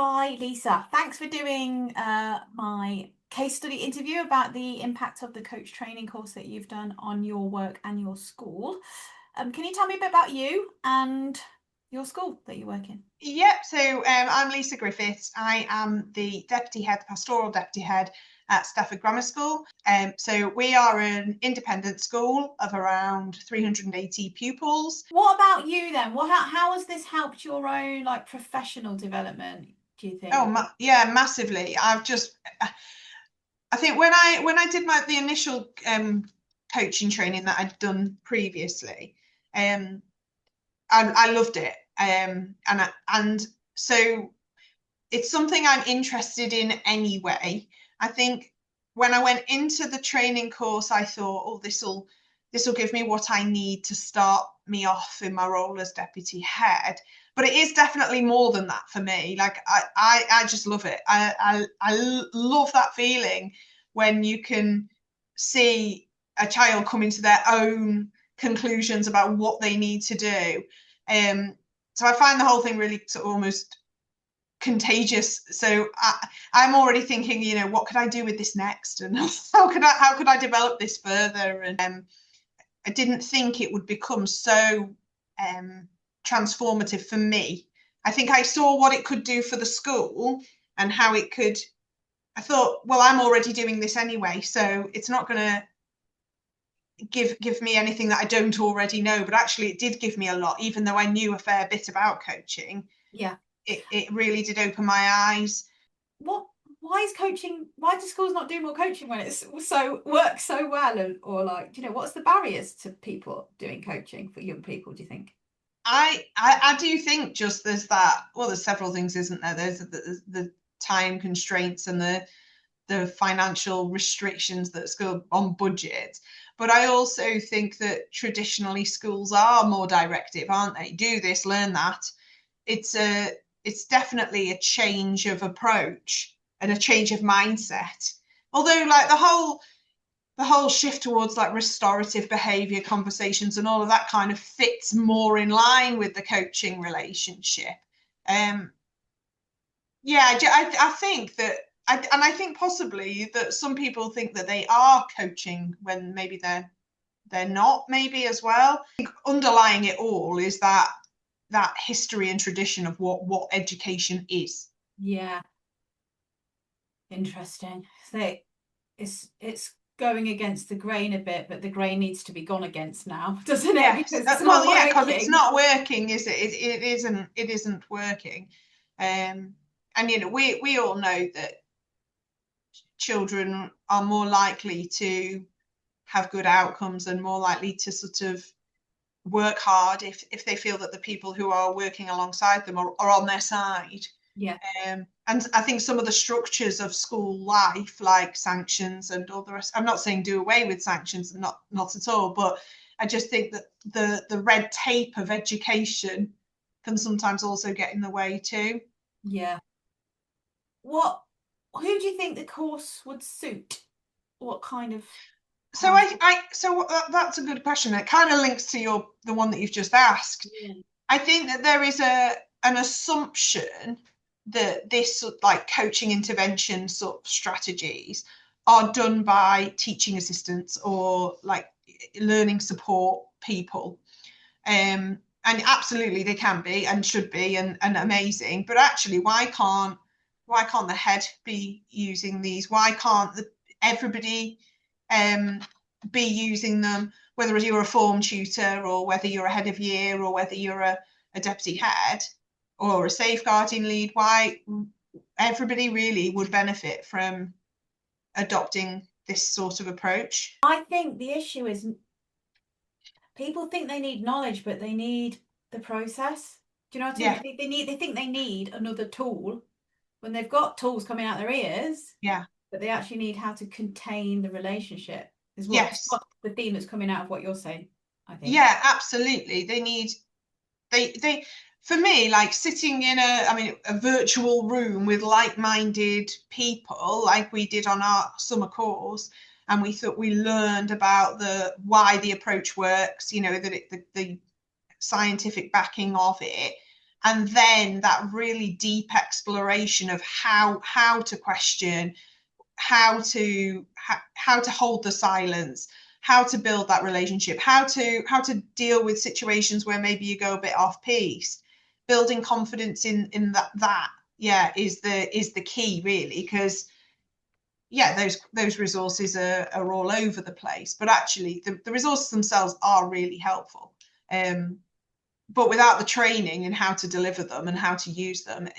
Hi, Lisa. Thanks for doing my case study interview about the impact of the coach training course that you've done on your work and your school. Can you tell me a bit about you and your school that you work in? Yep, so I'm Lisa Griffith. I am the Deputy Head, Pastoral Deputy Head at Stafford Grammar School. So we are an independent school of around 380 pupils. What about you then? How has this helped your own professional development, do you think? Yeah, massively. I think when I did the initial coaching training that I'd done previously, I loved it. And so it's something I'm interested in anyway. I think when I went into the training course, I thought, oh, this will give me what I need to start me off in my role as deputy head. But it is definitely more than that for me. Like I just love it. I love that feeling when you can see a child coming to their own conclusions about what they need to do. So I find the whole thing really sort of almost contagious. So I'm already thinking, what could I do with this next, and how could I develop this further? And I didn't think it would become so transformative for me. I think I saw what it could do for the school and how it could. I thought, well, I'm already doing this anyway, so it's not going to give me anything that I don't already know. But actually, it did give me a lot, even though I knew a fair bit about coaching. Yeah. It really did open my eyes. Why do schools not do more coaching when it's works so well? Or what's the barriers to people doing coaching for young people, do you think? I do think just there's that. Well, there's several things, isn't there? There's the time constraints and the financial restrictions that school on budget. But I also think that traditionally schools are more directive, aren't they? Do this, learn that. It's definitely a change of approach and a change of mindset. Although like the whole shift towards like restorative behavior conversations and all of that kind of fits more in line with the coaching relationship. Yeah, I think that, and I think possibly that some people think that they are coaching when maybe they're not, maybe as well. I think underlying it all is that history and tradition of what education is. Yeah, interesting. So it's going against the grain a bit, but the grain needs to be gone against now, doesn't it? Yes. Because it's Well, not yeah, because it's working. not working, is it? It isn't working. And we all know that children are more likely to have good outcomes and more likely to sort of work hard if they feel that the people who are working alongside them are on their side. Yeah. And I think some of the structures of school life, like sanctions and all the rest, I'm not saying do away with sanctions, not at all, but I just think that the red tape of education can sometimes also get in the way too. Yeah. Who do you think the course would suit? What kind of So person? that's a good question. It kind of links to the one that you've just asked. Yeah. I think that there is an assumption that this like coaching intervention sort of strategies are done by teaching assistants or like learning support people. And absolutely they can be and should be and amazing. But actually, why can't the head be using these? Why can't everybody be using them, whether you're a form tutor or whether you're a head of year or whether you're a deputy head or a safeguarding lead? Why everybody really would benefit from adopting this sort of approach. I think the issue is people think they need knowledge, but they need the process. Do you know what I Yeah, mean? They think they need another tool when they've got tools coming out their ears, yeah, but they actually need how to contain the relationship. Is yes, what the theme that's coming out of what you're saying, I think. yeah, absolutely. They for me, like sitting in a virtual room with like-minded people like we did on our summer course, and we thought we learned about why the approach works, that the scientific backing of it. And then that really deep exploration of how to question, how to hold the silence, how to build that relationship, how to deal with situations where maybe you go a bit off piece. Building confidence in that yeah is the key, really, because yeah, those resources are all over the place, but actually the resources themselves are really helpful. But without the training in how to deliver them and how to use them,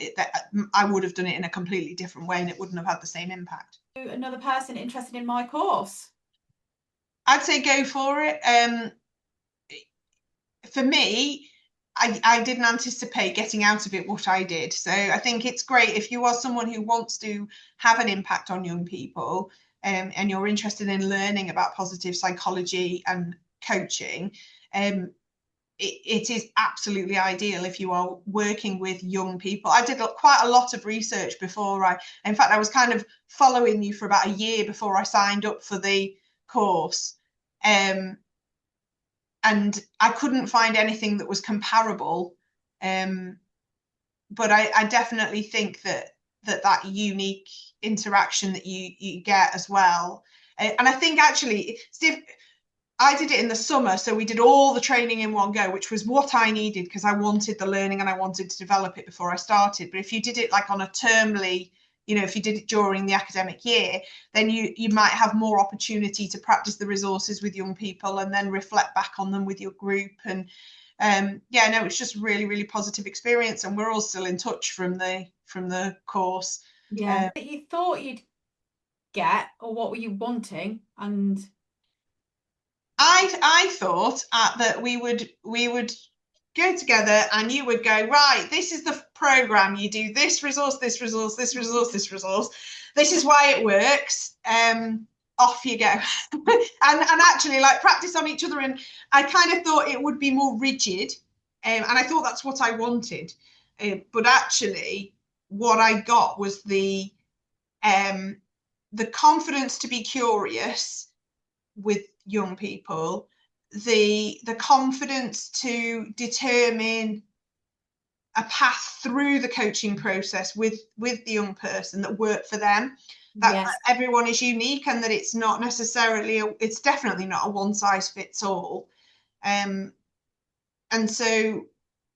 I would have done it in a completely different way and it wouldn't have had the same impact. Another person interested in my course? I'd say go for it. For me, I didn't anticipate getting out of it what I did. So I think it's great if you are someone who wants to have an impact on young people, and you're interested in learning about positive psychology and coaching. It is absolutely ideal if you are working with young people. I did quite a lot of research before in fact, I was kind of following you for about a year before I signed up for the course. And I couldn't find anything that was comparable. But I definitely think that unique interaction that you get as well. And I think actually, Steve, I did it in the summer, so we did all the training in one go, which was what I needed because I wanted the learning and I wanted to develop it before I started. But if you did it like on a termly, if you did it during the academic year, then you might have more opportunity to practice the resources with young people and then reflect back on them with your group. And it's just really, really positive experience, and we're all still in touch from the course. Yeah. That you thought you'd get, or what were you wanting? And I thought that we would go together and you would go, right, this is the program, you do this resource, this resource, this resource, this resource, this is why it works, off you go. and actually like practice on each other. And I kind of thought it would be more rigid, and I thought that's what I wanted, but actually what I got was the confidence to be curious with young people, the confidence to determine a path through the coaching process with the young person that worked for them, that yes, everyone is unique and that it's not necessarily it's definitely not a one size fits all. And so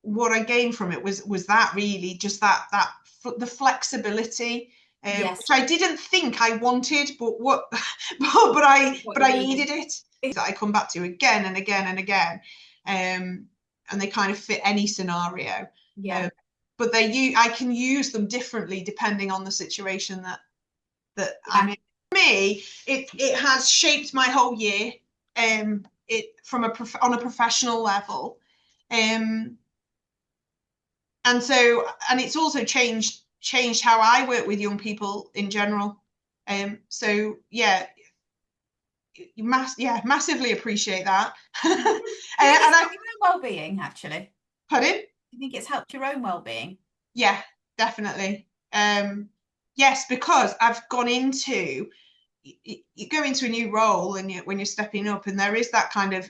what I gained from it was that really just that the flexibility, yes, which I didn't think I wanted, but I needed it. That I come back to again and again and again, and they kind of fit any scenario. Yeah. But I can use them differently depending on the situation that yeah, I'm in. For me, it has shaped my whole year. It from on a professional level, and it's also changed how I work with young people in general. So yeah, massively appreciate that. And your own well-being, actually. Pardon? Do you think it's helped your own well-being? Yeah, definitely. Yes, because I've gone into you go into a new role and when you're stepping up, and there is that kind of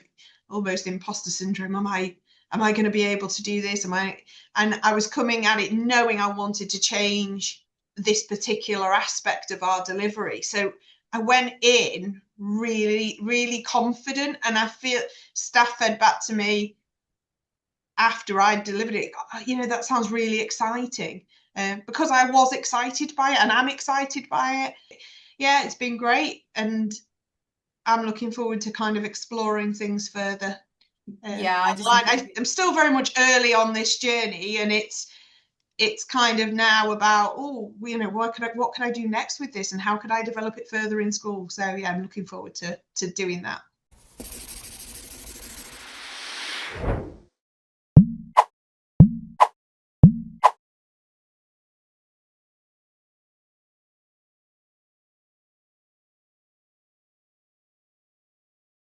almost imposter syndrome. Am I going to be able to do this? And I was coming at it knowing I wanted to change this particular aspect of our delivery. So I went in really, really confident, and I feel staff fed back to me after I delivered it, that sounds really exciting, because I was excited by it and I'm excited by it. Yeah, it's been great, and I'm looking forward to kind of exploring things further. I'm still very much early on this journey, and it's kind of now about what can I do next with this, and how could I develop it further in school. So yeah, I'm looking forward to doing that.